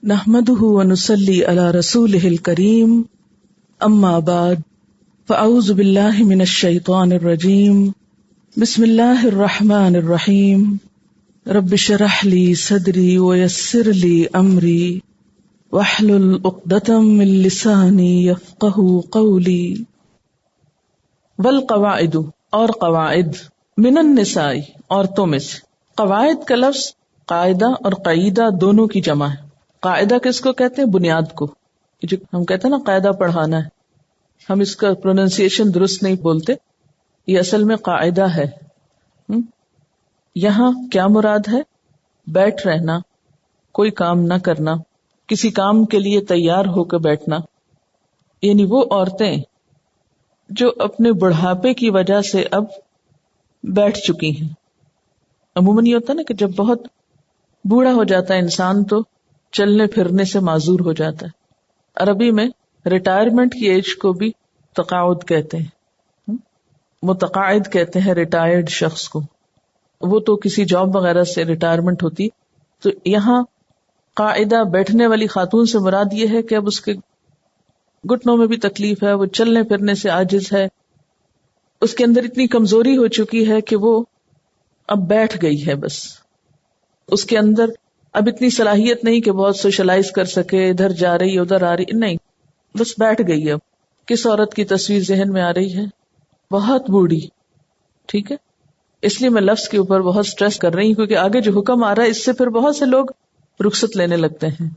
نحمده ونصلي على رسوله الكريم اما بعد فاعوذ بالله من الشيطان الرجيم بسم الله الرحمن الرحيم رب اشرح لي صدري ويسر لي امري واحلل عقدة من لساني يفقهوا قولي والقواعد اور قواعد من النساء عورتوں میں سے. قواعد کا لفظ قاعدہ اور قاعدہ دونوں کی جمع ہے. قاعدہ کس کو کہتے ہیں؟ بنیاد کو. جو ہم کہتے ہیں نا قاعدہ پڑھانا ہے, ہم اس کا پروننسیشن درست نہیں بولتے, یہ اصل میں قاعدہ ہے. یہاں کیا مراد ہے؟ بیٹھ رہنا, کوئی کام نہ کرنا, کسی کام کے لیے تیار ہو کے بیٹھنا. یعنی وہ عورتیں جو اپنے بڑھاپے کی وجہ سے اب بیٹھ چکی ہیں. عموماً یہ ہوتا ہے نا کہ جب بہت بوڑھا ہو جاتا ہے انسان تو چلنے پھرنے سے معذور ہو جاتا ہے. عربی میں ریٹائرمنٹ کی ایج کو بھی تقاعد کہتے ہیں, متقاعد کہتے ہیں ریٹائرڈ شخص کو. وہ تو کسی جاب وغیرہ سے ریٹائرمنٹ ہوتی. تو یہاں قاعدہ بیٹھنے والی خاتون سے مراد یہ ہے کہ اب اس کے گھٹنوں میں بھی تکلیف ہے, وہ چلنے پھرنے سے عاجز ہے, اس کے اندر اتنی کمزوری ہو چکی ہے کہ وہ اب بیٹھ گئی ہے. بس اس کے اندر اب اتنی صلاحیت نہیں کہ بہت سوشلائز کر سکے, ادھر جا رہی ادھر آ رہی نہیں, بس بیٹھ گئی ہے. اب کس عورت کی تصویر ذہن میں آ رہی ہے؟ بہت بوڑھی. ٹھیک ہے, اس لیے میں لفظ کے اوپر بہت سٹریس کر رہی ہوں کیونکہ آگے جو حکم آ رہا ہے اس سے پھر بہت سے لوگ رخصت لینے لگتے ہیں.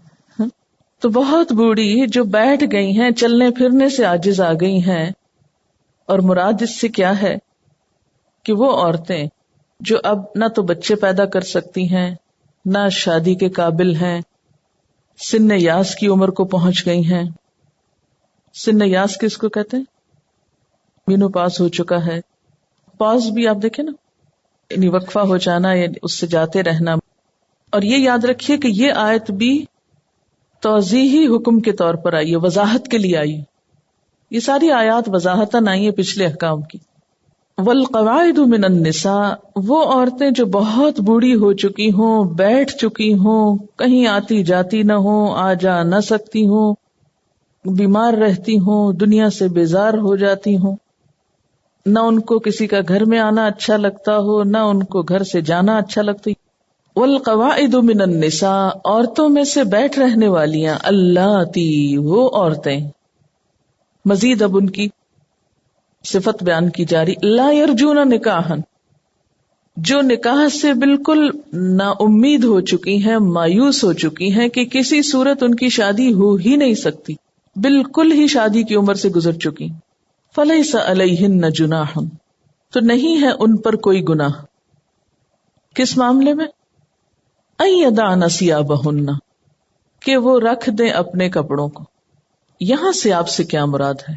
تو بہت بوڑھی جو بیٹھ گئی ہیں, چلنے پھرنے سے عاجز آ گئی ہیں. اور مراد اس سے کیا ہے کہ وہ عورتیں جو اب نہ تو بچے پیدا کر سکتی ہیں, نہ شادی کے قابل ہیں, سن یاس کی عمر کو پہنچ گئی ہیں. سن یاس کس کو کہتے ہیں؟ مینو پاس ہو چکا ہے. پاس بھی آپ دیکھیں نا, یعنی وقفہ ہو جانا, یعنی اس سے جاتے رہنا. اور یہ یاد رکھیے کہ یہ آیت بھی توضیحی حکم کے طور پر آئی ہے, وضاحت کے لیے آئی. یہ ساری آیات وضاحتاً آئی ہیں پچھلے احکام کی. والقواعد من النساء, وہ عورتیں جو بہت بوڑھی ہو چکی ہوں, بیٹھ چکی ہوں, کہیں آتی جاتی نہ ہوں, آ جا نہ سکتی ہوں, بیمار رہتی ہوں, دنیا سے بیزار ہو جاتی ہوں, نہ ان کو کسی کا گھر میں آنا اچھا لگتا ہو, نہ ان کو گھر سے جانا اچھا لگتا. والقواعد من النساء, عورتوں میں سے بیٹھ رہنے والیاں, اللاتی, وہ عورتیں. مزید اب ان کی صفت بیان کی جا رہی. لا یرجون نکاحا, جو نکاح سے بالکل نا امید ہو چکی ہیں, مایوس ہو چکی ہیں کہ کسی صورت ان کی شادی ہو ہی نہیں سکتی, بالکل ہی شادی کی عمر سے گزر چکی. فلیس علیہن جناح, تو نہیں ہے ان پر کوئی گناہ. کس معاملے میں؟ ان یضعن ثیابہن, کہ وہ رکھ دیں اپنے کپڑوں کو. یہاں سے آپ سے کیا مراد ہے؟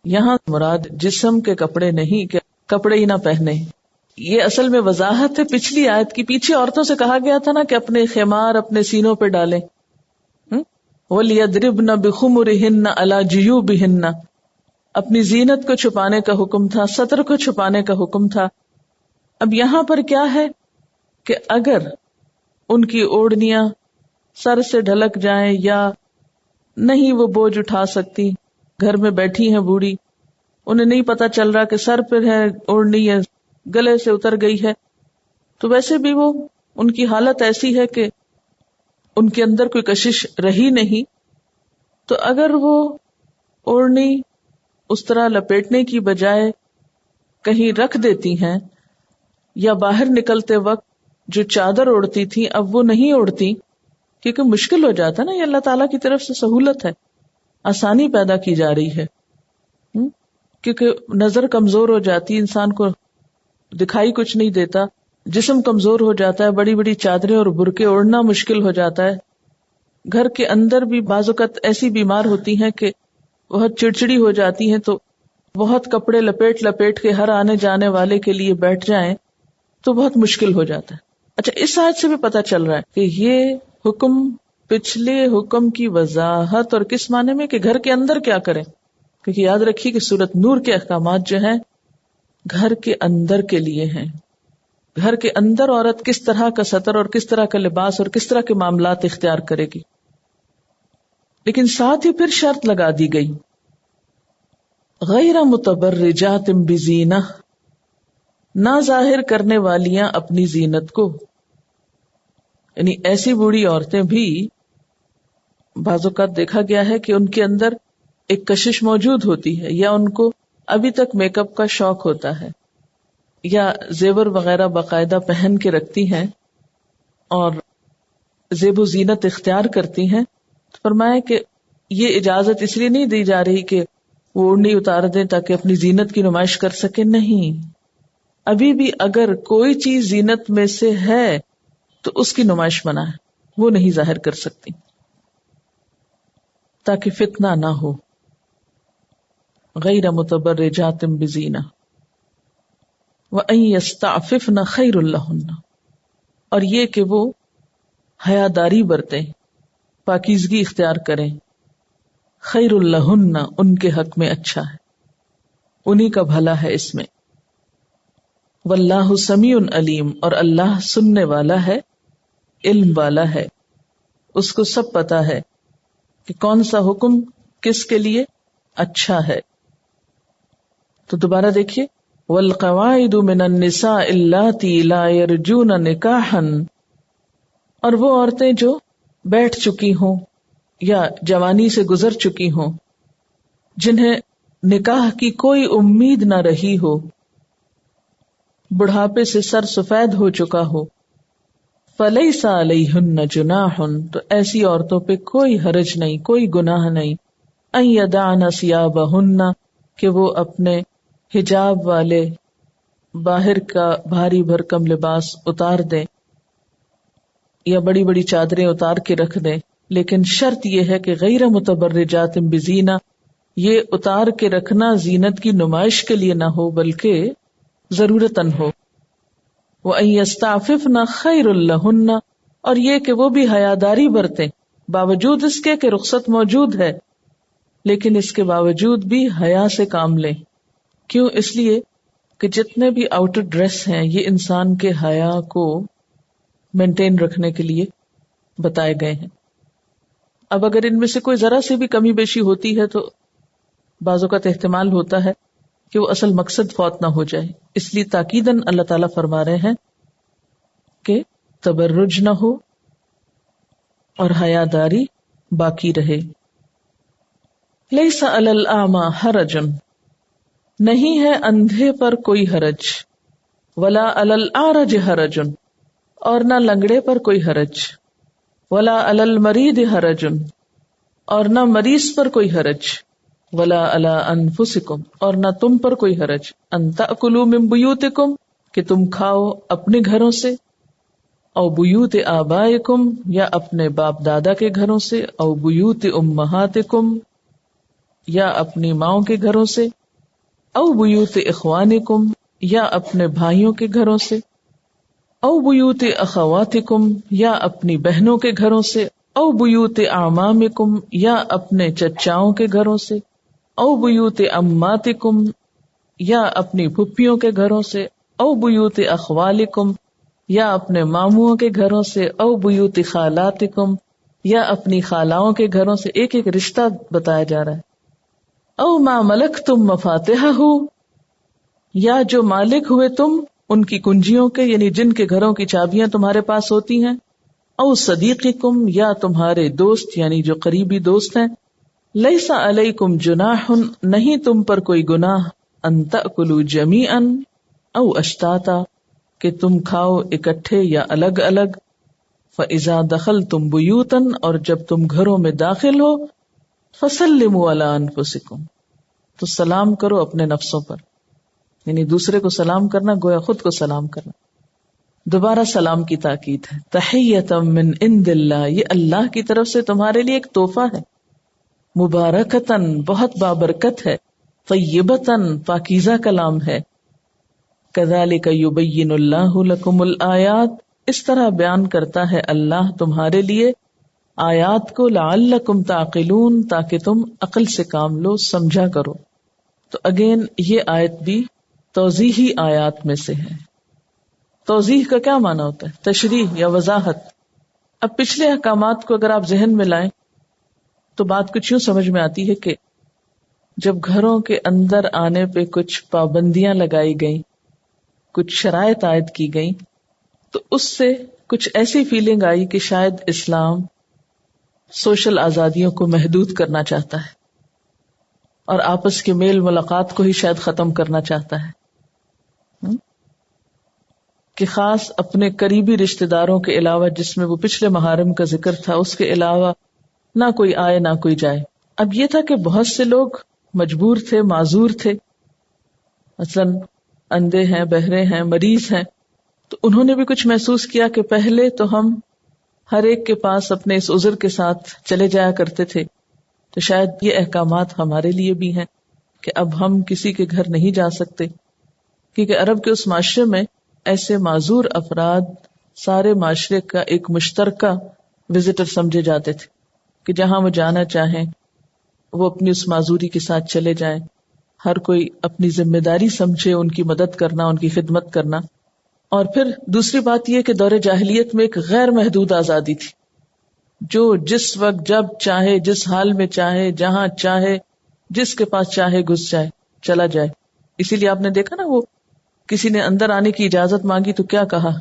یہاں مراد جسم کے کپڑے نہیں کہ کپڑے ہی نہ پہنے. یہ اصل میں وضاحت ہے پچھلی آیت کی. پیچھے عورتوں سے کہا گیا تھا نا کہ اپنے خمار اپنے سینوں پہ ڈالیں. وَلْيَضْرِبْنَ بِخُمُرِهِنَّ عَلَى جُيُوبِهِنَّ, اپنی زینت کو چھپانے کا حکم تھا, ستر کو چھپانے کا حکم تھا. اب یہاں پر کیا ہے کہ اگر ان کی اوڑھنیاں سر سے ڈھلک جائیں یا نہیں وہ بوجھ اٹھا سکتی, گھر میں بیٹھی ہیں بوڑھی, انہیں نہیں پتا چل رہا کہ سر پر ہے اوڑھنی ہے, گلے سے اتر گئی ہے, تو ویسے بھی وہ ان کی حالت ایسی ہے کہ ان کے اندر کوئی کشش رہی نہیں. تو اگر وہ اوڑھنی اس طرح لپیٹنے کی بجائے کہیں رکھ دیتی ہیں, یا باہر نکلتے وقت جو چادر اوڑھتی تھی اب وہ نہیں اوڑھتی, کیونکہ مشکل ہو جاتا نا. یہ اللہ تعالیٰ کی طرف سے سہولت ہے, آسانی پیدا کی جا رہی ہے, کیونکہ نظر کمزور ہو جاتی, انسان کو دکھائی کچھ نہیں دیتا, جسم کمزور ہو جاتا ہے, بڑی بڑی چادریں اور برقعے اوڑھنا مشکل ہو جاتا ہے. گھر کے اندر بھی بعض اوقات ایسی بیمار ہوتی ہیں کہ بہت چڑچڑی ہو جاتی ہیں, تو بہت کپڑے لپیٹ لپیٹ کے ہر آنے جانے والے کے لیے بیٹھ جائیں تو بہت مشکل ہو جاتا ہے. اچھا, اس آیت سے بھی پتہ چل رہا ہے کہ یہ حکم پچھلے حکم کی وضاحت اور کس معنی میں کہ گھر کے اندر کیا کریں, کیونکہ یاد رکھیے کہ سورۃ نور کے احکامات جو ہیں گھر کے اندر کے لیے ہیں. گھر کے اندر عورت کس طرح کا ستر اور کس طرح کا لباس اور کس طرح کے معاملات اختیار کرے گی. لیکن ساتھ ہی پھر شرط لگا دی گئی، غیر متبرجات بزینہ، نہ ظاہر کرنے والیاں اپنی زینت کو، یعنی ایسی بوڑھی عورتیں بھی بعض اوقات دیکھا گیا ہے کہ ان کے اندر ایک کشش موجود ہوتی ہے، یا ان کو ابھی تک میک اپ کا شوق ہوتا ہے، یا زیور وغیرہ باقاعدہ پہن کے رکھتی ہیں اور زیب و زینت اختیار کرتی ہیں، تو فرمایا کہ یہ اجازت اس لیے نہیں دی جا رہی کہ وہ اوڑھنی اتار دیں تاکہ اپنی زینت کی نمائش کر سکے، نہیں، ابھی بھی اگر کوئی چیز زینت میں سے ہے تو اس کی نمائش منع ہے، وہ نہیں ظاہر کر سکتی تاکہ فتنہ نہ ہو. غیر متبرجات بزینہ وَأَن يَسْتَعْفِفْنَ خَيْرٌ لَهُنَّ، اور یہ کہ وہ حیاداری برتیں، پاکیزگی اختیار کریں، خیر لہن، ان کے حق میں اچھا ہے، انہی کا بھلا ہے اس میں. واللہ سمیع علیم، اور اللہ سننے والا ہے، علم والا ہے، اس کو سب پتا ہے کہ کون سا حکم کس کے لیے اچھا ہے. تو دوبارہ دیکھیے، والقواعد من النساء اللاتی لا یرجون نکاحا، اور وہ عورتیں جو بیٹھ چکی ہوں یا جوانی سے گزر چکی ہوں، جنہیں نکاح کی کوئی امید نہ رہی ہو، بڑھاپے سے سر سفید ہو چکا ہو، فَلَيْسَ عَلَيْهُنَّ جُنَاحٌ، تو ایسی عورتوں پہ کوئی حرج نہیں، کوئی گناہ نہیں، أَن يَدَعْنَ ثِيَابَهُنَّ، کہ وہ اپنے حجاب والے باہر کا بھاری بھرکم لباس اتار دیں یا بڑی بڑی چادریں اتار کے رکھ دیں، لیکن شرط یہ ہے کہ غیر متبرجات بزینہ، یہ اتار کے رکھنا زینت کی نمائش کے لیے نہ ہو بلکہ ضرورتاً ہو. وَأَن يَسْتَعْفِفْنَ خَيْرٌ لَهُنَّ، اور یہ کہ وہ بھی حیاداری برتیں، باوجود اس کے کہ رخصت موجود ہے لیکن اس کے باوجود بھی حیا سے کام لیں. کیوں؟ اس لیے کہ جتنے بھی آؤٹر ڈریس ہیں یہ انسان کے حیا کو مینٹین رکھنے کے لیے بتائے گئے ہیں. اب اگر ان میں سے کوئی ذرا سی بھی کمی بیشی ہوتی ہے تو بعض اوقات احتمال ہوتا ہے کہ وہ اصل مقصد فوت نہ ہو جائے، اس لیے تاکیداً اللہ تعالیٰ فرما رہے ہیں کہ تبرج نہ ہو اور حیاداری باقی رہے. لیس علی الاعمی حرج، نہیں ہے اندھے پر کوئی حرج، ولا علی الاعرج حرج، اور نہ لنگڑے پر کوئی حرج، ولا علی المریض حرج، اور نہ مریض پر کوئی حرج، ولا علی انفسکم، اور نہ تم پر کوئی حرج، ان تأکلوا من بیوتکم، کہ تم کھاؤ اپنے گھروں سے، او بیوت آبائکم، یا اپنے باپ دادا کے گھروں سے، او بیوت امہاتکم، یا اپنی ماؤں کے گھروں سے، او بیوت اخوانکم، یا اپنے بھائیوں کے گھروں سے، او بیوت اخواتکم، یا اپنی بہنوں کے گھروں سے، او بیوت اعمامکم، یا اپنے چچاؤں کے گھروں سے، او بیوت اماتکم، یا اپنی پھپھیوں کے گھروں سے، او بیوت اخوالکم، یا اپنے ماموں کے گھروں سے، او بیوت خالاتکم، یا اپنی خالاؤں کے گھروں سے. ایک ایک رشتہ بتایا جا رہا ہے. او ما ملکتم مفاتحہ، یا جو مالک ہوئے تم ان کی کنجیوں کے، یعنی جن کے گھروں کی چابیاں تمہارے پاس ہوتی ہیں، او صدیقکم، یا تمہارے دوست یعنی جو قریبی دوست ہیں. لیس علیکم جناح، نہیں تم پر کوئی گناہ، ان تأکلوا جمیعا او اشتاتا، کہ تم کھاؤ اکٹھے یا الگ الگ. فاذا دخلتم بیوتا، اور جب تم گھروں میں داخل ہو، فسلموا علی انفسکم، تو سلام کرو اپنے نفسوں پر، یعنی دوسرے کو سلام کرنا گویا خود کو سلام کرنا. دوبارہ سلام کی تاکید ہے. تحیۃ من عند اللہ، یہ اللہ کی طرف سے تمہارے لیے ایک تحفہ ہے. مبارکتاً، بہت بابرکت ہے. طیبتاً، پاکیزہ کلام ہے. کذالک یبین اللہ لکم الآیات، اس طرح بیان کرتا ہے اللہ تمہارے لیے آیات کو، لعلکم تعقلون، تاکہ تم عقل سے کام لو، سمجھا کرو. تو اگین یہ آیت بھی توضیحی آیات میں سے ہے. توضیح کا کیا معنی ہوتا ہے؟ تشریح یا وضاحت. اب پچھلے احکامات کو اگر آپ ذہن میں لائیں تو بات کچھ یوں سمجھ میں آتی ہے کہ جب گھروں کے اندر آنے پہ کچھ پابندیاں لگائی گئیں، کچھ شرائط عائد کی گئیں، تو اس سے کچھ ایسی فیلنگ آئی کہ شاید اسلام سوشل آزادیوں کو محدود کرنا چاہتا ہے اور آپس کے میل ملاقات کو ہی شاید ختم کرنا چاہتا ہے، کہ خاص اپنے قریبی رشتہ داروں کے علاوہ، جس میں وہ پچھلے محارم کا ذکر تھا، اس کے علاوہ نہ کوئی آئے نہ کوئی جائے۔ اب یہ تھا کہ بہت سے لوگ مجبور تھے، معذور تھے، مثلاً اندھے ہیں، بہرے ہیں، مریض ہیں، تو انہوں نے بھی کچھ محسوس کیا کہ پہلے تو ہم ہر ایک کے پاس اپنے اس عذر کے ساتھ چلے جایا کرتے تھے، تو شاید یہ احکامات ہمارے لیے بھی ہیں کہ اب ہم کسی کے گھر نہیں جا سکتے، کیونکہ عرب کے اس معاشرے میں ایسے معذور افراد سارے معاشرے کا ایک مشترکہ وزٹر سمجھے جاتے تھے، کہ جہاں وہ جانا چاہیں وہ اپنی اس معذوری کے ساتھ چلے جائیں، ہر کوئی اپنی ذمہ داری سمجھے ان کی مدد کرنا، ان کی خدمت کرنا۔ اور پھر دوسری بات یہ کہ دور جاہلیت میں ایک غیر محدود آزادی تھی، جو جس وقت جب چاہے، جس حال میں چاہے، جہاں چاہے، جس کے پاس چاہے گھس جائے، چلا جائے۔ اسی لیے آپ نے دیکھا نا، وہ کسی نے اندر آنے کی اجازت مانگی تو کیا کہا،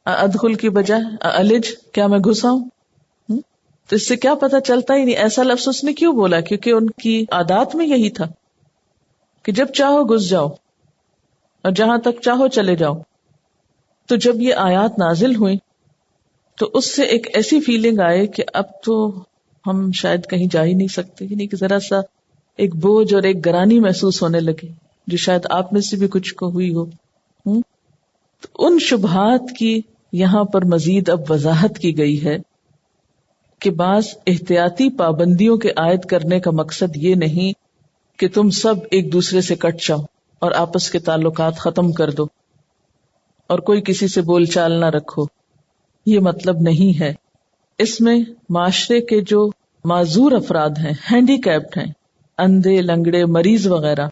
ادخل کی بجائے الج، کیا میں گھسا ہوں؟ تو اس سے کیا پتہ چلتا ہی نہیں ایسا لفظ اس نے کیوں بولا، کیونکہ ان کی عادات میں یہی تھا کہ جب چاہو گھس جاؤ اور جہاں تک چاہو چلے جاؤ۔ تو جب یہ آیات نازل ہوئی تو اس سے ایک ایسی فیلنگ آئے کہ اب تو ہم شاید کہیں جا ہی نہیں سکتے، یعنی کہ ذرا سا ایک بوجھ اور ایک گرانی محسوس ہونے لگی، جو شاید آپ میں سے بھی کچھ کو ہوئی ہو۔ تو ان شبہات کی یہاں پر مزید اب وضاحت کی گئی ہے کہ بعض احتیاطی پابندیوں کے عائد کرنے کا مقصد یہ نہیں کہ تم سب ایک دوسرے سے کٹ جاؤ اور آپس کے تعلقات ختم کر دو اور کوئی کسی سے بول چال نہ رکھو، یہ مطلب نہیں ہے۔ اس میں معاشرے کے جو معذور افراد ہیں، ہینڈی کیپڈ ہیں، اندھے، لنگڑے، مریض وغیرہ،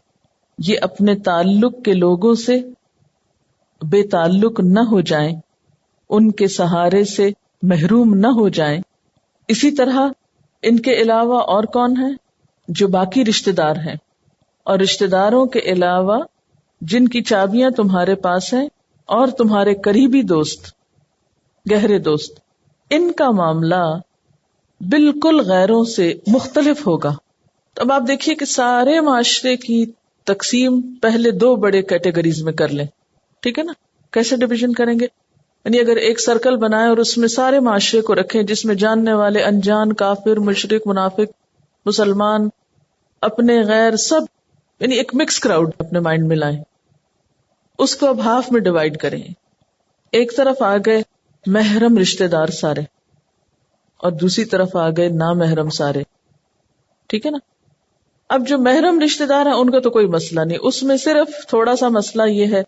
یہ اپنے تعلق کے لوگوں سے بے تعلق نہ ہو جائیں، ان کے سہارے سے محروم نہ ہو جائیں۔ اسی طرح ان کے علاوہ اور کون ہیں؟ جو باقی رشتہ دار ہیں، اور رشتہ داروں کے علاوہ جن کی چابیاں تمہارے پاس ہیں، اور تمہارے قریبی دوست، گہرے دوست، ان کا معاملہ بالکل غیروں سے مختلف ہوگا۔ تو اب آپ دیکھیے کہ سارے معاشرے کی تقسیم پہلے دو بڑے کیٹیگریز میں کر لیں، ٹھیک ہے نا؟ کیسے ڈویژن کریں گے؟ یعنی اگر ایک سرکل بنائے اور اس میں سارے معاشرے کو رکھیں، جس میں جاننے والے، انجان، کافر، مشرک، منافق، مسلمان، اپنے غیر، سب، یعنی ایک مکس کراؤڈ اپنے مائنڈ میں لائیں، اس کو اب ہاف میں ڈیوائیڈ کریں۔ ایک طرف آ گئے محرم رشتہ دار سارے، اور دوسری طرف آ گئے نامحرم سارے، ٹھیک ہے نا؟ اب جو محرم رشتہ دار ہیں ان کا تو کوئی مسئلہ نہیں، اس میں صرف تھوڑا سا مسئلہ یہ ہے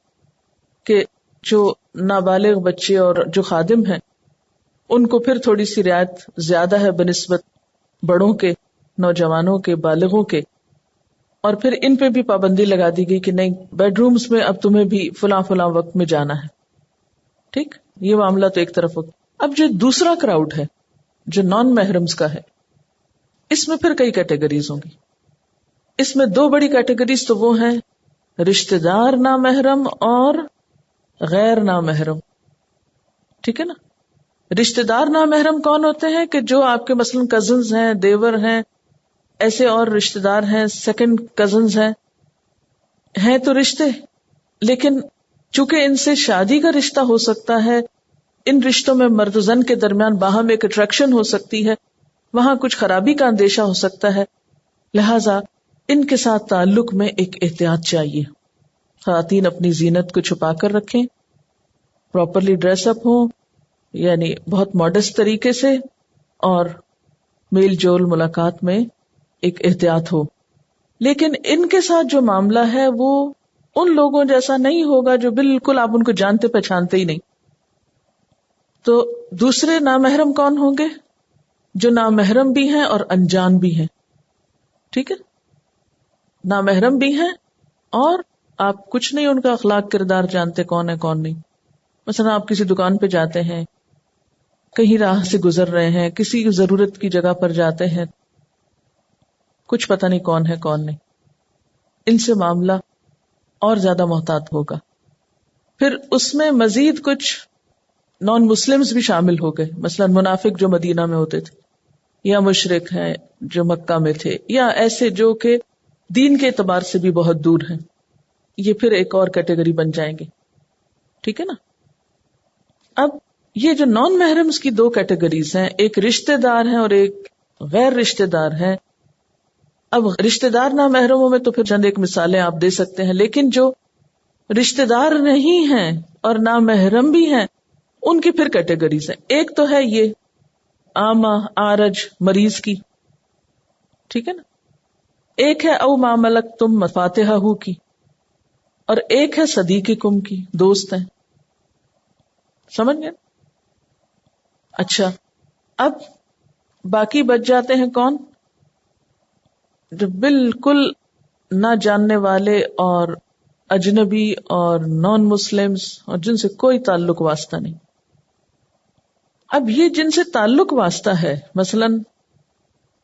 کہ جو نابالغ بچے اور جو خادم ہیں ان کو پھر تھوڑی سی رعایت زیادہ ہے بنسبت بڑوں کے، نوجوانوں کے، بالغوں کے۔ اور پھر ان پہ بھی پابندی لگا دی گئی کہ نہیں، بیڈ رومز میں اب تمہیں بھی فلاں فلاں وقت میں جانا ہے، ٹھیک؟ یہ معاملہ تو ایک طرف ہوگا۔ اب جو دوسرا کراؤڈ ہے جو نان محرمز کا ہے، اس میں پھر کئی کیٹیگریز ہوں گی۔ اس میں دو بڑی کیٹیگریز تو وہ ہیں رشتہ دار نامحرم اور غیر نامحرم، ٹھیک ہے نا؟ رشتہ دار نامحرم کون ہوتے ہیں؟ کہ جو آپ کے مثلاً کزنز ہیں، دیور ہیں، ایسے اور رشتہ دار ہیں، سیکنڈ کزنز ہیں تو رشتے، لیکن چونکہ ان سے شادی کا رشتہ ہو سکتا ہے، ان رشتوں میں مرد و زن کے درمیان باہم ایک اٹریکشن ہو سکتی ہے، وہاں کچھ خرابی کا اندیشہ ہو سکتا ہے، لہذا ان کے ساتھ تعلق میں ایک احتیاط چاہیے۔ خواتین اپنی زینت کو چھپا کر رکھیں، پراپرلی ڈریس اپ ہوں، یعنی بہت ماڈسٹ طریقے سے، اور میل جول ملاقات میں ایک احتیاط ہو۔ لیکن ان کے ساتھ جو معاملہ ہے وہ ان لوگوں جیسا نہیں ہوگا جو بالکل آپ ان کو جانتے پہچانتے ہی نہیں۔ تو دوسرے نامحرم کون ہوں گے؟ جو نامحرم بھی ہیں اور انجان بھی ہیں، ٹھیک ہے؟ نامحرم بھی ہیں اور آپ کچھ نہیں ان کا اخلاق کردار جانتے، کون ہے کون نہیں۔ مثلا آپ کسی دکان پہ جاتے ہیں کہیں راہ سے گزر رہے ہیں، کسی ضرورت کی جگہ پر جاتے ہیں، کچھ پتہ نہیں کون ہے کون نہیں، ان سے معاملہ اور زیادہ محتاط ہوگا. پھر اس میں مزید کچھ نان مسلمز بھی شامل ہو گئے، مثلا منافق جو مدینہ میں ہوتے تھے، یا مشرک ہیں جو مکہ میں تھے، یا ایسے جو کہ دین کے اعتبار سے بھی بہت دور ہیں. یہ پھر ایک اور کیٹیگری بن جائیں گے. ٹھیک ہے نا. اب یہ جو نان محرمز کی دو کیٹیگریز ہیں، ایک رشتہ دار ہیں اور ایک غیر رشتہ دار ہیں. اب رشتہ دار نہ محرموں میں تو پھر چند ایک مثالیں آپ دے سکتے ہیں، لیکن جو رشتہ دار نہیں ہیں اور نہ محرم بھی ہیں ان کی پھر کیٹیگریز ہیں. ایک تو ہے یہ عامہ عارج مریض کی، ٹھیک ہے نا. ایک ہے او ما ملکتم مفاتحہ کی، اور ایک ہے صدیقکم کی، دوست ہیں. سمجھ گئے؟ اچھا، اب باقی بچ جاتے ہیں کون؟ جو بالکل نہ جاننے والے اور اجنبی اور نان مسلمز اور جن سے کوئی تعلق واسطہ نہیں. اب یہ جن سے تعلق واسطہ ہے، مثلا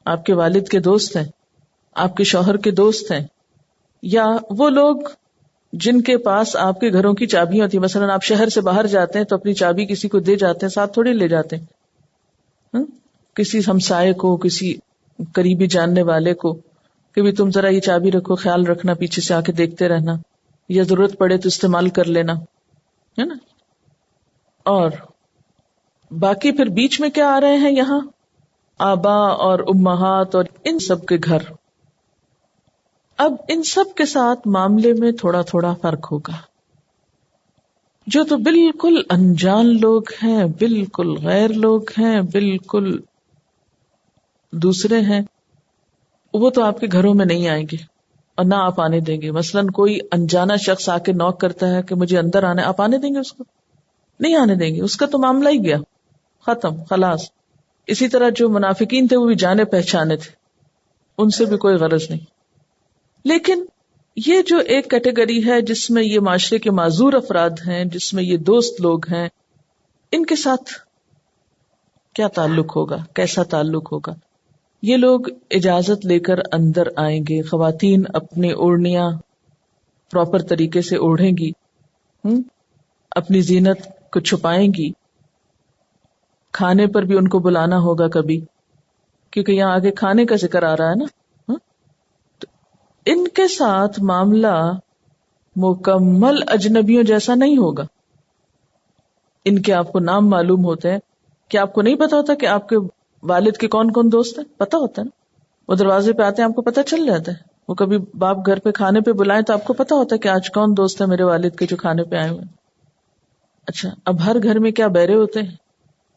آپ کے والد کے دوست ہیں، آپ کے شوہر کے دوست ہیں، یا وہ لوگ جن کے پاس آپ کے گھروں کی چابیاں ہوتی ہیں. مثلا آپ شہر سے باہر جاتے ہیں تو اپنی چابی کسی کو دے جاتے ہیں، ساتھ تھوڑی لے جاتے ہیں. کسی ہمسائے کو، کسی قریبی جاننے والے کو کہ بھی تم ذرا یہ چابی رکھو، خیال رکھنا، پیچھے سے آ کے دیکھتے رہنا، یا ضرورت پڑے تو استعمال کر لینا، ہے نا. اور باقی پھر بیچ میں کیا آ رہے ہیں یہاں؟ آبا اور امہات اور ان سب کے گھر. اب ان سب کے ساتھ معاملے میں تھوڑا تھوڑا فرق ہوگا. جو تو بالکل انجان لوگ ہیں، بالکل غیر لوگ ہیں، بالکل دوسرے ہیں، وہ تو آپ کے گھروں میں نہیں آئیں گے اور نہ آپ آنے دیں گے. مثلاً کوئی انجانا شخص آ کے نوک کرتا ہے کہ مجھے اندر آنا ہے، آپ آنے دیں گے اس کو؟ نہیں آنے دیں گے. اس کا تو معاملہ ہی گیا، ختم، خلاص. اسی طرح جو منافقین تھے وہ بھی جانے پہچانے تھے، ان سے بھی کوئی غرض نہیں. لیکن یہ جو ایک کیٹیگری ہے جس میں یہ معاشرے کے معذور افراد ہیں، جس میں یہ دوست لوگ ہیں، ان کے ساتھ کیا تعلق ہوگا، کیسا تعلق ہوگا؟ یہ لوگ اجازت لے کر اندر آئیں گے. خواتین اپنی اوڑھنیاں پراپر طریقے سے اوڑھیں گی، اپنی زینت کو چھپائیں گی. کھانے پر بھی ان کو بلانا ہوگا کبھی، کیونکہ یہاں آگے کھانے کا ذکر آ رہا ہے نا. تو ان کے ساتھ معاملہ مکمل اجنبیوں جیسا نہیں ہوگا. ان کے آپ کو نام معلوم ہوتے ہیں، کہ آپ کو نہیں پتا ہوتا کہ آپ کے والد کے کون کون دوست ہیں؟ پتا ہوتا ہے نا. وہ دروازے پہ آتے ہیں، آپ کو پتا چل جاتا ہے. وہ کبھی باپ گھر پہ کھانے پہ بلائیں تو آپ کو پتا ہوتا ہے کہ آج کون دوست ہے میرے والد کے جو کھانے پہ آئے ہوئے ہیں. اچھا، اب ہر گھر میں کیا بیرے ہوتے ہیں؟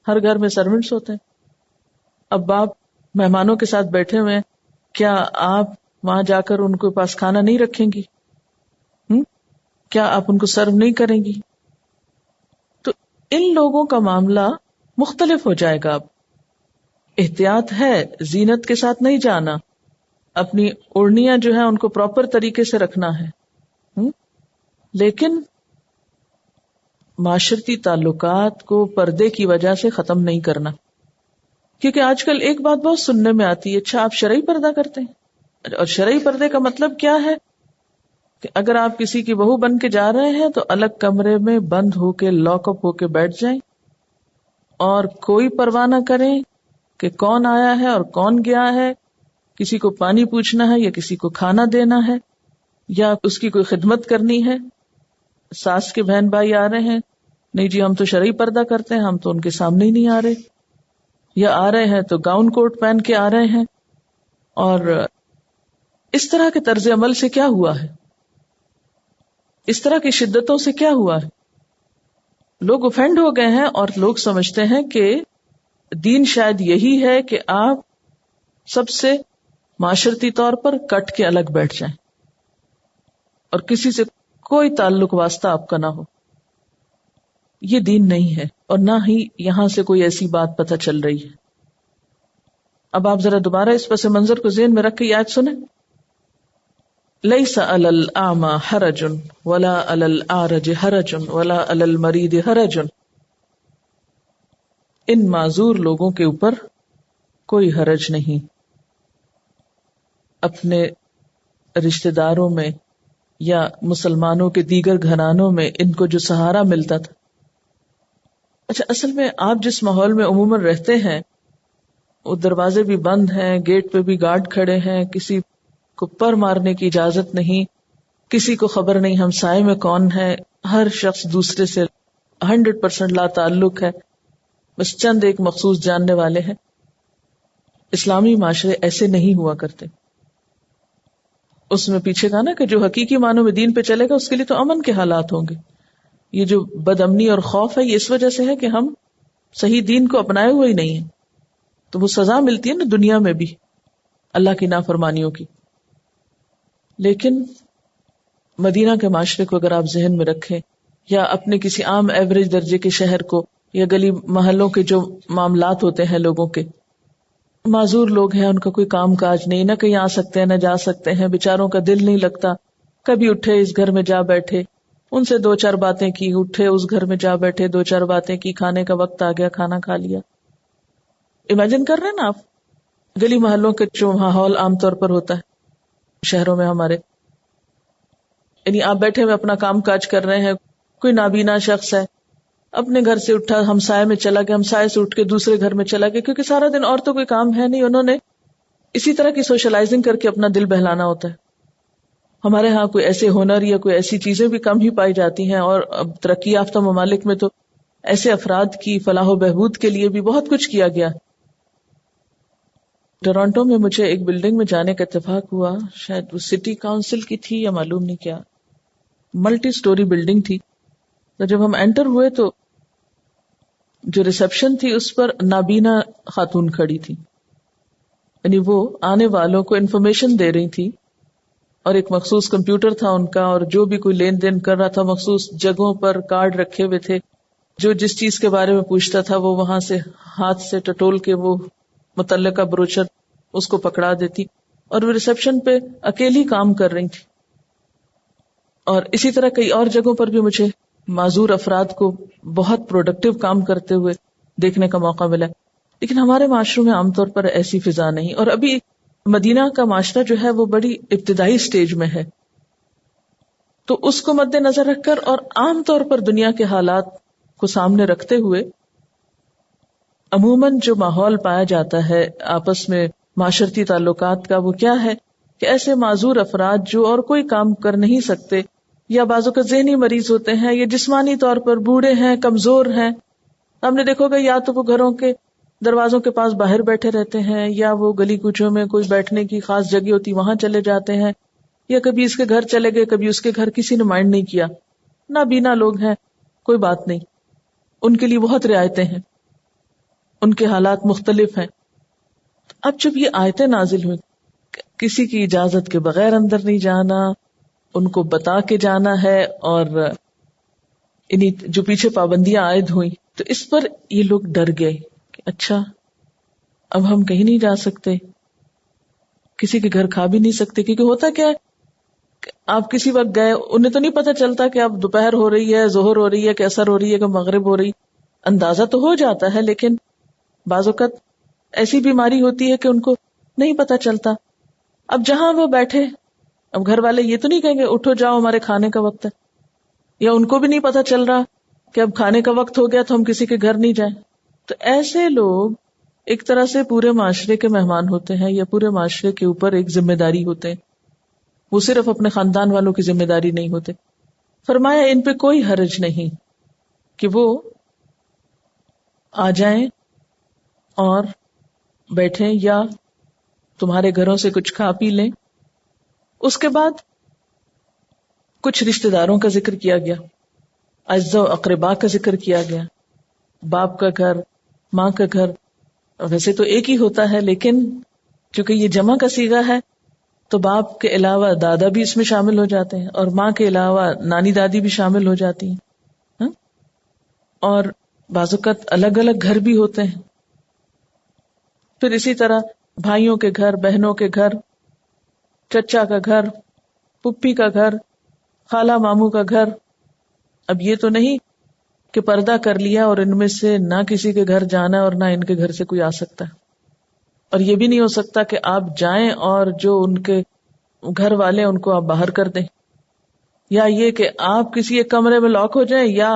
ہر گھر میں سرونٹس ہوتے ہیں. اب باپ مہمانوں کے ساتھ بیٹھے ہوئے ہیں، کیا آپ وہاں جا کر ان کے پاس کھانا نہیں رکھیں گی؟ کیا آپ ان کو سرو نہیں کریں گی؟ تو ان لوگوں کا معاملہ مختلف ہو جائے گا. اب احتیاط ہے، زینت کے ساتھ نہیں جانا، اپنی اوڑھنیاں جو ہیں ان کو پراپر طریقے سے رکھنا ہے، لیکن معاشرتی تعلقات کو پردے کی وجہ سے ختم نہیں کرنا. کیونکہ آج کل ایک بات بہت سننے میں آتی ہے، اچھا آپ شرعی پردہ کرتے ہیں؟ اور شرعی پردے کا مطلب کیا ہے؟ کہ اگر آپ کسی کی بہو بن کے جا رہے ہیں تو الگ کمرے میں بند ہو کے لاک اپ ہو کے بیٹھ جائیں، اور کوئی پرواہ نہ کریں کہ کون آیا ہے اور کون گیا ہے. کسی کو پانی پوچھنا ہے یا کسی کو کھانا دینا ہے یا اس کی کوئی خدمت کرنی ہے. ساس کے بہن بھائی آ رہے ہیں، نہیں جی ہم تو شرعی پردہ کرتے ہیں، ہم تو ان کے سامنے ہی نہیں آ رہے، یا آ رہے ہیں تو گاؤن کوٹ پہن کے آ رہے ہیں. اور اس طرح کے طرز عمل سے کیا ہوا ہے؟ اس طرح کی شدتوں سے کیا ہوا ہے؟ لوگ افینڈ ہو گئے ہیں اور لوگ سمجھتے ہیں کہ دین شاید یہی ہے کہ آپ سب سے معاشرتی طور پر کٹ کے الگ بیٹھ جائیں اور کسی سے کوئی تعلق واسطہ آپ کا نہ ہو. یہ دین نہیں ہے، اور نہ ہی یہاں سے کوئی ایسی بات پتہ چل رہی ہے. اب آپ ذرا دوبارہ اس پس منظر کو ذہن میں رکھ کے یاد سنیں. لیس علی الاعمى حرج ولا علی الاعرج حرج ولا علی المریض حرج ان معذور لوگوں کے اوپر کوئی حرج نہیں. اپنے رشتہ داروں میں یا مسلمانوں کے دیگر گھرانوں میں ان کو جو سہارا ملتا تھا. اچھا، اصل میں آپ جس ماحول میں عموماً رہتے ہیں وہ دروازے بھی بند ہیں، گیٹ پہ بھی گارڈ کھڑے ہیں، کسی کو پر مارنے کی اجازت نہیں، کسی کو خبر نہیں ہمسائے میں کون ہے، ہر شخص دوسرے سے 100% لا تعلق ہے، بس چند ایک مخصوص جاننے والے ہیں. اسلامی معاشرے ایسے نہیں ہوا کرتے. اس میں پیچھے کہا نا کہ جو حقیقی معنوں میں دین پہ چلے گا اس کے لیے تو امن کے حالات ہوں گے. یہ جو بد امنی اور خوف ہے یہ اس وجہ سے ہے کہ ہم صحیح دین کو اپنائے ہوئے ہی نہیں ہیں، تو وہ سزا ملتی ہے نا دنیا میں بھی اللہ کی نافرمانیوں کی. لیکن مدینہ کے معاشرے کو اگر آپ ذہن میں رکھیں یا اپنے کسی عام ایوریج درجے کے شہر کو یا گلی محلوں کے جو معاملات ہوتے ہیں لوگوں کے، معذور لوگ ہیں، ان کا کوئی کام کاج نہیں، نہ کہیں آ سکتے ہیں نہ جا سکتے ہیں، بیچاروں کا دل نہیں لگتا، کبھی اٹھے اس گھر میں جا بیٹھے، ان سے 2-4 باتیں کی، اٹھے اس گھر میں جا بیٹھے 2-4 باتیں کی، کھانے کا وقت آ گیا کھانا کھا لیا. امیجن کر رہے ہیں نا آپ گلی محلوں کے جو ماحول عام طور پر ہوتا ہے شہروں میں ہمارے، یعنی آپ بیٹھے ہوئے اپنا کام کاج کر رہے ہیں، کوئی نابینا شخص ہے اپنے گھر سے اٹھا ہمسائے میں چلا گیا، ہمسائے سے اٹھ کے دوسرے گھر میں چلا گیا، کیونکہ سارا دن اور تو کوئی کام ہے نہیں، انہوں نے اسی طرح کی سوشلائزنگ کر کے اپنا دل بہلانا ہوتا ہے. ہمارے ہاں کوئی ایسے ہنر یا کوئی ایسی چیزیں بھی کم ہی پائی جاتی ہیں، اور اب ترقی یافتہ ممالک میں تو ایسے افراد کی فلاح و بہبود کے لیے بھی بہت کچھ کیا گیا. ٹورانٹو میں مجھے ایک بلڈنگ میں جانے کا اتفاق ہوا، شاید وہ سٹی کاؤنسل کی تھی یا معلوم نہیں کیا، ملٹی سٹوری بلڈنگ تھی. تو جب ہم انٹر ہوئے تو جو ریسپشن تھی اس پر نابینا خاتون کھڑی تھی، یعنی وہ آنے والوں کو انفارمیشن دے رہی تھی، اور ایک مخصوص کمپیوٹر تھا ان کا، اور جو بھی کوئی لین دین کر رہا تھا مخصوص جگہوں پر کارڈ رکھے ہوئے تھے، جو جس چیز کے بارے میں پوچھتا تھا وہ وہاں سے ہاتھ سے ٹٹول کے وہ متعلقہ بروشر اس کو پکڑا دیتی، اور وہ ریسپشن پہ اکیلی کام کر رہی تھی. اور اسی طرح کئی اور جگہوں پر بھی مجھے معذور افراد کو بہت پروڈکٹیو کام کرتے ہوئے دیکھنے کا موقع ملا. لیکن ہمارے معاشروں میں عام طور پر ایسی فضا نہیں، اور ابھی مدینہ کا معاشرہ جو ہے وہ بڑی ابتدائی سٹیج میں ہے. تو اس کو مد نظر رکھ کر اور عام طور پر دنیا کے حالات کو سامنے رکھتے ہوئے عموماً جو ماحول پایا جاتا ہے آپس میں معاشرتی تعلقات کا، وہ کیا ہے کہ ایسے معذور افراد جو اور کوئی کام کر نہیں سکتے، یا بعضوں کا ذہنی مریض ہوتے ہیں، یا جسمانی طور پر بوڑھے ہیں، کمزور ہیں. ہم نے دیکھو گا یا تو وہ گھروں کے دروازوں کے پاس باہر بیٹھے رہتے ہیں، یا وہ گلی کوچوں میں کوئی بیٹھنے کی خاص جگہ ہوتی وہاں چلے جاتے ہیں، یا کبھی اس کے گھر چلے گئے کبھی اس کے گھر، کسی نے مائنڈ نہیں کیا. نابینا لوگ ہیں، کوئی بات نہیں، ان کے لیے بہت رعایتیں ہیں، ان کے حالات مختلف ہیں. اب جب یہ آیتیں نازل ہوئی، کسی کی اجازت کے بغیر اندر نہیں جانا، ان کو بتا کے جانا ہے، اور انہی جو پیچھے پابندیاں عائد ہوئی تو اس پر یہ لوگ ڈر گئے کہ اچھا اب ہم کہیں نہیں جا سکتے، کسی کے گھر کھا بھی نہیں سکتے. کیونکہ ہوتا کیا ہے کہ آپ کسی وقت گئے، انہیں تو نہیں پتا چلتا کہ اب دوپہر ہو رہی ہے، ظہر ہو رہی ہے کہ عصر ہو رہی ہے کہ مغرب ہو رہی. اندازہ تو ہو جاتا ہے، لیکن بعض اوقات ایسی بیماری ہوتی ہے کہ ان کو نہیں پتا چلتا. اب جہاں وہ بیٹھے، اب گھر والے یہ تو نہیں کہیں گے اٹھو جاؤ ہمارے کھانے کا وقت ہے، یا ان کو بھی نہیں پتا چل رہا کہ اب کھانے کا وقت ہو گیا تو ہم کسی کے گھر نہیں جائیں. تو ایسے لوگ ایک طرح سے پورے معاشرے کے مہمان ہوتے ہیں، یا پورے معاشرے کے اوپر ایک ذمہ داری ہوتے ہیں، وہ صرف اپنے خاندان والوں کی ذمہ داری نہیں ہوتے. فرمایا ان پہ کوئی حرج نہیں کہ وہ آ جائیں اور بیٹھیں یا تمہارے گھروں سے کچھ کھا پی لیں. اس کے بعد کچھ رشتہ داروں کا ذکر کیا گیا، اعزاء و اقرباء کا ذکر کیا گیا. باپ کا گھر، ماں کا گھر ویسے تو ایک ہی ہوتا ہے، لیکن چونکہ یہ جمع کا صیغہ ہے تو باپ کے علاوہ دادا بھی اس میں شامل ہو جاتے ہیں، اور ماں کے علاوہ نانی دادی بھی شامل ہو جاتی ہیں. اور بعض اوقات الگ الگ گھر بھی ہوتے ہیں. پھر اسی طرح بھائیوں کے گھر، بہنوں کے گھر، چچا کا گھر، پھپھی کا گھر، خالہ ماموں کا گھر. اب یہ تو نہیں کہ پردہ کر لیا اور ان میں سے نہ کسی کے گھر جانا ہے اور نہ ان کے گھر سے کوئی آ سکتا ہے، اور یہ بھی نہیں ہو سکتا کہ آپ جائیں اور جو ان کے گھر والے ان کو آپ باہر کر دیں، یا یہ کہ آپ کسی ایک کمرے میں لاک ہو جائیں یا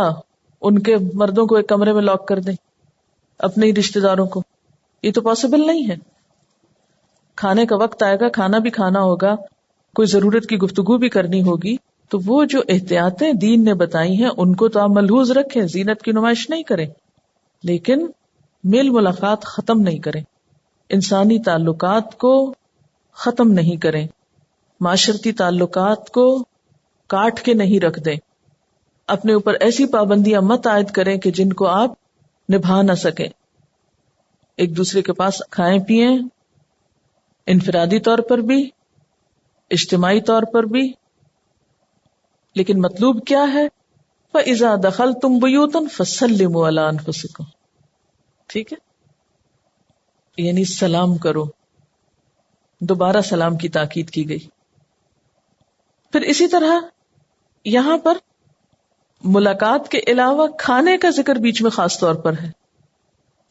ان کے مردوں کو ایک کمرے میں لاک کر دیں، اپنے ہی رشتے داروں کو. یہ تو پاسبل نہیں ہے. کھانے کا وقت آئے گا، کھانا بھی کھانا ہوگا، کوئی ضرورت کی گفتگو بھی کرنی ہوگی، تو وہ جو احتیاطیں دین نے بتائی ہیں ان کو تو آپ ملحوظ رکھیں، زینت کی نمائش نہیں کریں، لیکن میل ملاقات ختم نہیں کریں، انسانی تعلقات کو ختم نہیں کریں، معاشرتی تعلقات کو کاٹ کے نہیں رکھ دیں، اپنے اوپر ایسی پابندیاں مت عائد کریں کہ جن کو آپ نبھا نہ سکیں. ایک دوسرے کے پاس کھائیں پیئیں، انفرادی طور پر بھی، اجتماعی طور پر بھی، لیکن مطلوب کیا ہے؟ فَإِذَا دَخَلْتُمْ بُيُوتًا فَسَلِّمُوا عَلَىٰ أَنفُسِكُمْ. ٹھیک ہے، یعنی سلام کرو، دوبارہ سلام کی تاکید کی گئی. پھر اسی طرح یہاں پر ملاقات کے علاوہ کھانے کا ذکر بیچ میں خاص طور پر ہے،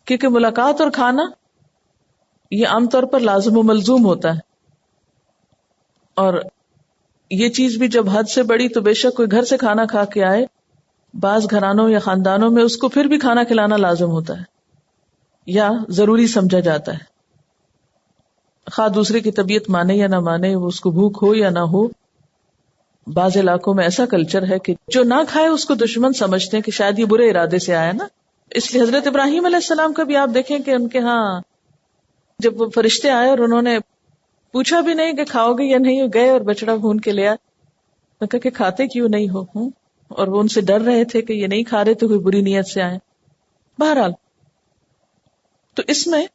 کیونکہ ملاقات اور کھانا یہ عام طور پر لازم و ملزوم ہوتا ہے، اور یہ چیز بھی جب حد سے بڑی تو بے شک کوئی گھر سے کھانا کھا کے آئے، بعض گھرانوں یا خاندانوں میں اس کو پھر بھی کھانا کھلانا لازم ہوتا ہے یا ضروری سمجھا جاتا ہے، خواہ دوسرے کی طبیعت مانے یا نہ مانے، اس کو بھوک ہو یا نہ ہو. بعض علاقوں میں ایسا کلچر ہے کہ جو نہ کھائے اس کو دشمن سمجھتے ہیں کہ شاید یہ برے ارادے سے آیا نا. اس لیے حضرت ابراہیم علیہ السلام کا بھی آپ دیکھیں کہ ان کے ہاں جب وہ فرشتے آئے اور انہوں نے پوچھا بھی نہیں کہ کھاؤ گے یا نہیں، گئے اور بچڑا بھون کے لیا، تو کہا کہ کھاتے کیوں نہیں ہو، اور وہ ان سے ڈر رہے تھے کہ یہ نہیں کھا رہے تو کوئی بری نیت سے آئے. بہرحال تو اس میں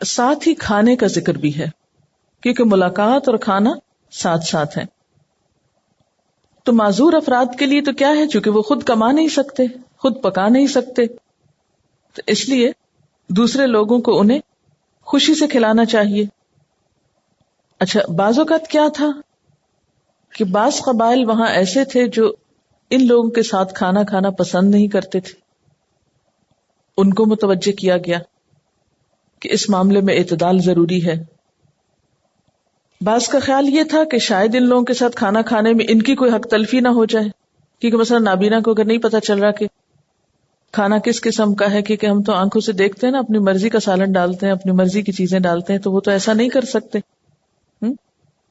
ساتھ ہی کھانے کا ذکر بھی ہے، کیونکہ ملاقات اور کھانا ساتھ ساتھ ہیں. تو معذور افراد کے لیے تو کیا ہے، چونکہ وہ خود کما نہیں سکتے، خود پکا نہیں سکتے، تو اس لیے دوسرے لوگوں کو انہیں خوشی سے کھلانا چاہیے. اچھا، بعض اوقات کیا تھا کہ بعض قبائل وہاں ایسے تھے جو ان لوگوں کے ساتھ کھانا کھانا پسند نہیں کرتے تھے، ان کو متوجہ کیا گیا کہ اس معاملے میں اعتدال ضروری ہے. بعض کا خیال یہ تھا کہ شاید ان لوگوں کے ساتھ کھانا کھانے میں ان کی کوئی حق تلفی نہ ہو جائے، کیونکہ مثلا نابینا کو اگر نہیں پتہ چل رہا کہ کھانا کس قسم کا ہے، کیونکہ ہم تو آنکھوں سے دیکھتے ہیں نا، اپنی مرضی کا سالن ڈالتے ہیں، اپنی مرضی کی چیزیں ڈالتے ہیں، تو وہ تو ایسا نہیں کر سکتے.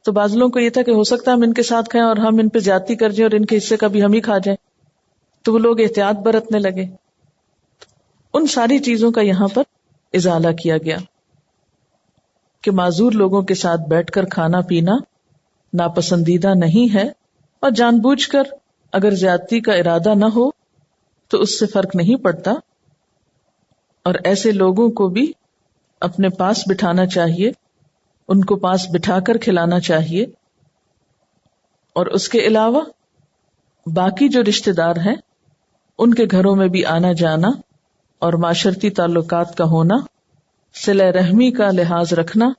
تو بعض لوگوں کو یہ تھا کہ ہو سکتا ہے ہم ان کے ساتھ کھائیں اور ہم ان پہ زیادتی کر جائیں اور ان کے حصے کا بھی ہم ہی کھا جائیں، تو وہ لوگ احتیاط برتنے لگے. ان ساری چیزوں کا یہاں پر ازالہ کیا گیا کہ معذور لوگوں کے ساتھ بیٹھ کر کھانا پینا ناپسندیدہ نہیں ہے، اور جان بوجھ کر اگر زیادتی کا ارادہ نہ ہو تو اس سے فرق نہیں پڑتا، اور ایسے لوگوں کو بھی اپنے پاس بٹھانا چاہیے، ان کو پاس بٹھا کر کھلانا چاہیے. اور اس کے علاوہ باقی جو رشتہ دار ہیں ان کے گھروں میں بھی آنا جانا اور معاشرتی تعلقات کا ہونا، صلہ رحمی کا لحاظ رکھنا،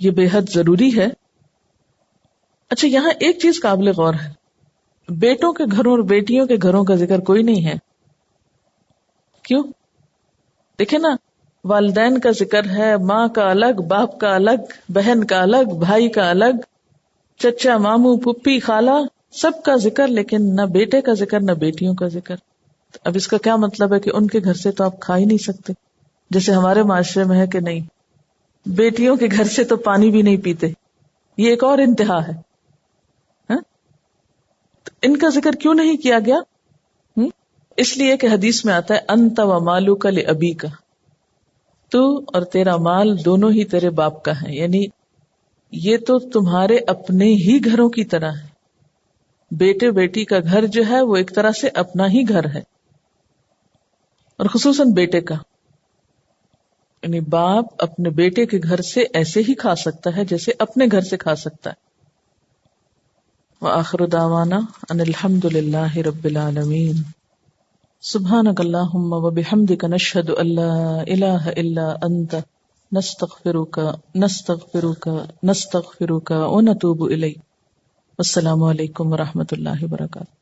یہ بے حد ضروری ہے. اچھا، یہاں ایک چیز قابل غور ہے، بیٹوں کے گھروں اور بیٹیوں کے گھروں کا ذکر کوئی نہیں ہے. کیوں؟ دیکھیں نا، والدین کا ذکر ہے، ماں کا الگ، باپ کا الگ، بہن کا الگ، بھائی کا الگ، چچا، ماموں، پھپھی، خالہ، سب کا ذکر، لیکن نہ بیٹے کا ذکر نہ بیٹیوں کا ذکر. اب اس کا کیا مطلب ہے کہ ان کے گھر سے تو آپ کھا ہی نہیں سکتے، جیسے ہمارے معاشرے میں ہے کہ نہیں، بیٹیوں کے گھر سے تو پانی بھی نہیں پیتے. یہ ایک اور انتہا ہے. تو ان کا ذکر کیوں نہیں کیا گیا؟ اس لیے کہ حدیث میں آتا ہے انت و مالک لابیک، تو اور تیرا مال دونوں ہی تیرے باپ کا ہے، یعنی یہ تو تمہارے اپنے ہی گھروں کی طرح ہے. بیٹے بیٹی کا گھر جو ہے وہ ایک طرح سے اپنا ہی گھر ہے، اور خصوصاً بیٹے کا، یعنی باپ اپنے بیٹے کے گھر سے ایسے ہی کھا سکتا ہے جیسے اپنے گھر سے کھا سکتا ہے. وآخر دعوانا ان الحمد للہ رب العالمین. سبحانک اللہم وبحمدک نشہد ان لا الہ الا انت نستغفرک ونتوب الیک. السلام علیکم ورحمۃ اللہ وبرکاتہ.